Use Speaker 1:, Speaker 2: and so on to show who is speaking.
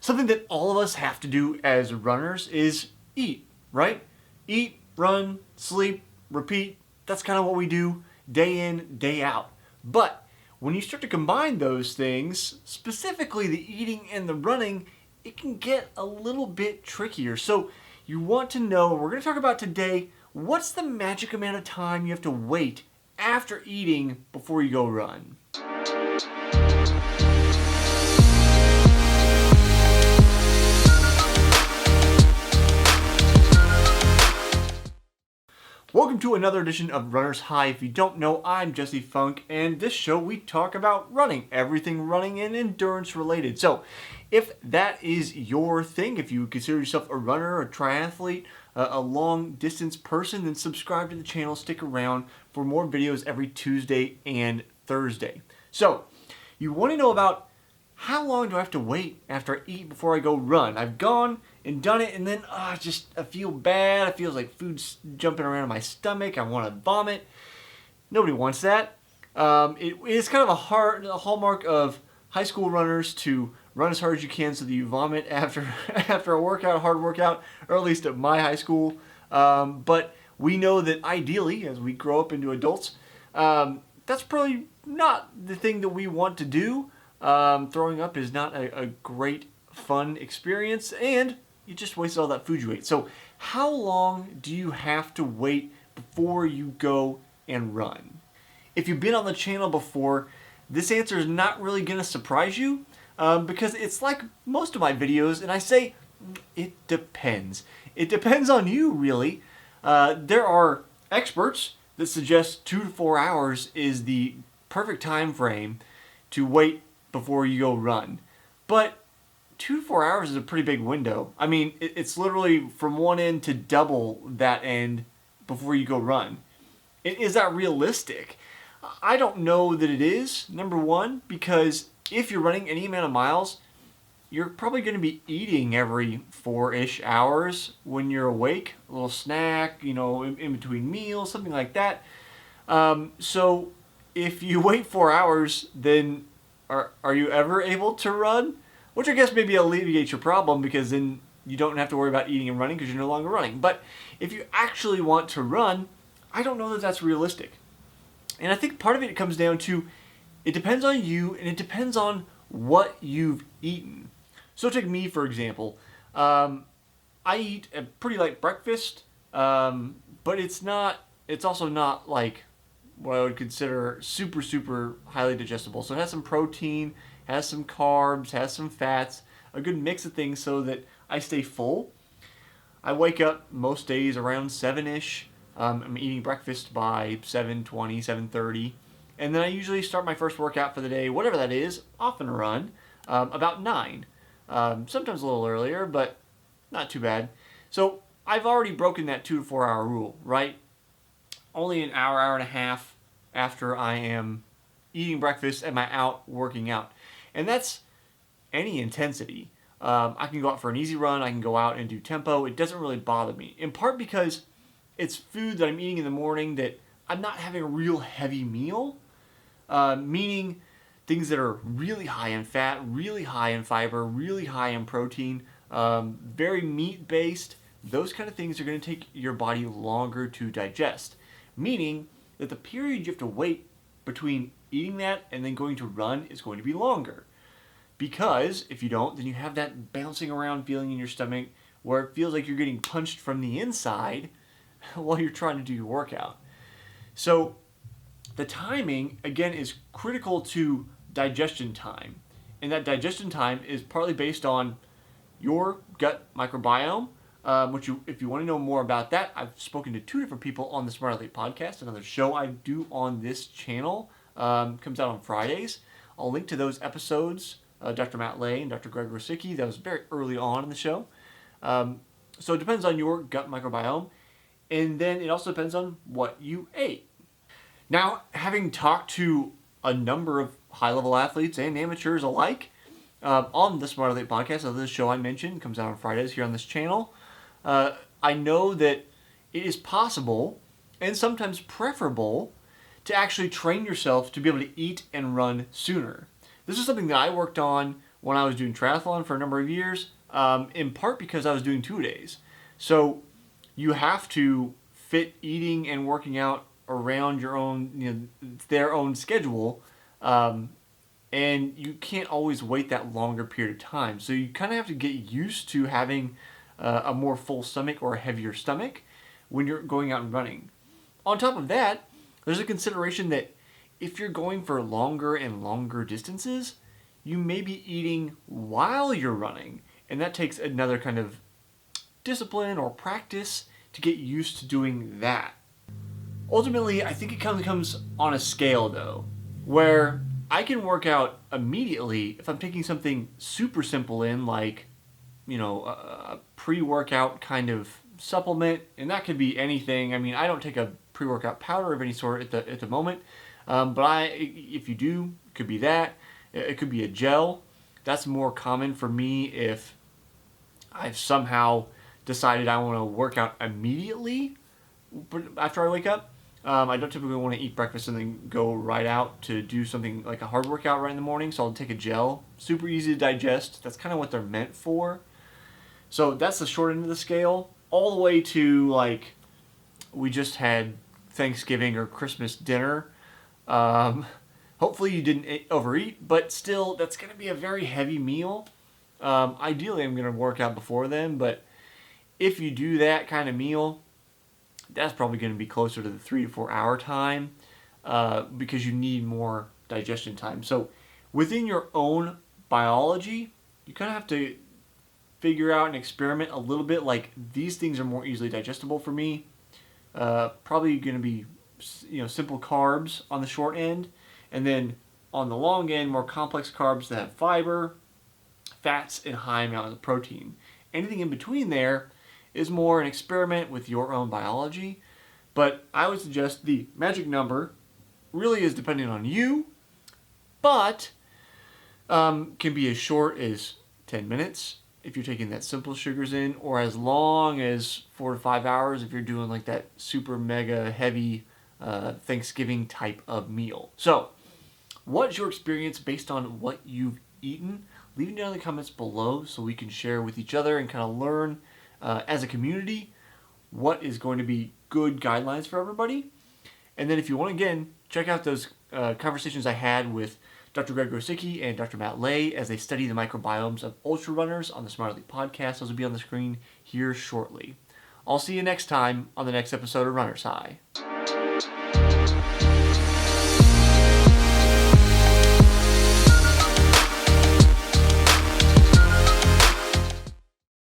Speaker 1: Something that all of us have to do as runners is eat, right? Eat, run, sleep, repeat. That's kind of what we do day in, day out. But when you start to combine those things, specifically the eating and the running, it can get a little bit trickier. So you want to know, we're going to talk about today, what's the magic amount of time you have to wait after eating before you go run? Welcome to another edition of Runner's High. If you don't know, I'm Jesse Funk, and this show we talk about running, everything running and endurance related. So if that is your thing, if you consider yourself a runner, a triathlete, a long distance person, then subscribe to the channel, stick around for more videos every Tuesday and Thursday. So you want to know about how long do I have to wait after I eat before I go run? I've gone and done it, and then I feel bad. It feels like food's jumping around in my stomach. I want to vomit. Nobody wants that. It is kind of a hallmark of high school runners to run as hard as you can so that you vomit after a workout, hard workout, or at least at my high school. But we know that ideally, as we grow up into adults, that's probably not the thing that we want to do. Throwing up is not a great, fun experience, and you just wasted all that food you ate. So how long do you have to wait before you go and run? If you've been on the channel before, this answer is not really going to surprise you, because it's like most of my videos, and I say it depends. It depends on you, really. There are experts that suggest 2 to 4 hours is the perfect time frame to wait before you go run. But 2 to 4 hours is a pretty big window. I mean, it's literally from one end to double that end before you go run. Is that realistic? I don't know that it is, number one, because if you're running any amount of miles, you're probably going to be eating every 4-ish hours when you're awake. A little snack, in between meals, something like that. So if you wait 4 hours, then are you ever able to run? Which I guess maybe alleviates your problem, because then you don't have to worry about eating and running because you're no longer running. But if you actually want to run, I don't know that that's realistic. And I think part of it comes down to, it depends on you and it depends on what you've eaten. So take me, for example. I eat a pretty light breakfast, but it's also not like what I would consider super, super highly digestible. So it has some protein, has some carbs, has some fats, a good mix of things so that I stay full. I wake up most days around 7-ish. I'm eating breakfast by 7:20, 7:30. And then I usually start my first workout for the day, whatever that is, often a run, about 9. Sometimes a little earlier, but not too bad. So I've already broken that 2 to 4 hour rule, right? Only an hour, hour and a half after I am eating breakfast am I out working out. And that's any intensity. I can go out for an easy run. I can go out and do tempo. It doesn't really bother me. In part because it's food that I'm eating in the morning that I'm not having a real heavy meal. Meaning things that are really high in fat, really high in fiber, really high in protein, very meat-based. Those kind of things are going to take your body longer to digest. Meaning that the period you have to wait between eating that and then going to run is going to be longer. Because if you don't, then you have that bouncing around feeling in your stomach where it feels like you're getting punched from the inside while you're trying to do your workout. So the timing, again, is critical to digestion time. And that digestion time is partly based on your gut microbiome, which if you want to know more about that, I've spoken to 2 different people on the Smart Athlete podcast, another show I do on this channel. Comes out on Fridays. I'll link to those episodes, Dr. Matt Lay and Dr. Greg Rosicki. That was very early on in the show. So it depends on your gut microbiome. And then it also depends on what you ate. Now, having talked to a number of high-level athletes and amateurs alike on the Smart Athlete podcast, so this show I mentioned comes out on Fridays here on this channel, I know that it is possible and sometimes preferable to actually train yourself to be able to eat and run sooner. This is something that I worked on when I was doing triathlon for a number of years, in part because I was doing 2-a-days. So you have to fit eating and working out around your own, their own schedule, and you can't always wait that longer period of time. So you kind of have to get used to having a more full stomach or a heavier stomach when you're going out and running. On top of that, there's a consideration that if you're going for longer and longer distances, you may be eating while you're running, and that takes another kind of discipline or practice to get used to doing that. Ultimately, I think it comes on a scale though, where I can work out immediately if I'm taking something super simple in, like, a pre-workout kind of supplement, and that could be anything. I mean, I don't take a pre-workout powder of any sort at the moment, but if you do, it could be that. It could be a gel. That's more common for me if I've somehow decided I want to work out immediately after I wake up. I don't typically want to eat breakfast and then go right out to do something like a hard workout right in the morning, so I'll take a gel. Super easy to digest. That's kind of what they're meant for. So that's the short end of the scale, all the way to, like, we just had Thanksgiving or Christmas dinner. Hopefully you didn't overeat, but still, that's going to be a very heavy meal. Ideally, I'm going to work out before then, but if you do that kind of meal, that's probably going to be closer to the 3 to 4 hour time, because you need more digestion time. So within your own biology, you kind of have to figure out and experiment a little bit. Like, these things are more easily digestible for me. Probably going to be, simple carbs on the short end, and then on the long end, more complex carbs that have fiber, fats, and high amount of protein. Anything in between there is more an experiment with your own biology, but I would suggest the magic number really is depending on you, but can be as short as 10 minutes if you're taking that simple sugars in, or as long as 4 to 5 hours if you're doing like that super mega heavy Thanksgiving type of meal. So what's your experience based on what you've eaten? Leave it down in the comments below so we can share with each other and kind of learn as a community what is going to be good guidelines for everybody. And then if you want, again, check out those conversations I had with Dr. Greg Rosicki and Dr. Matt Lay as they study the microbiomes of ultra runners on the Smartly podcast. Those will be on the screen here shortly. I'll see you next time on the next episode of Runner's High.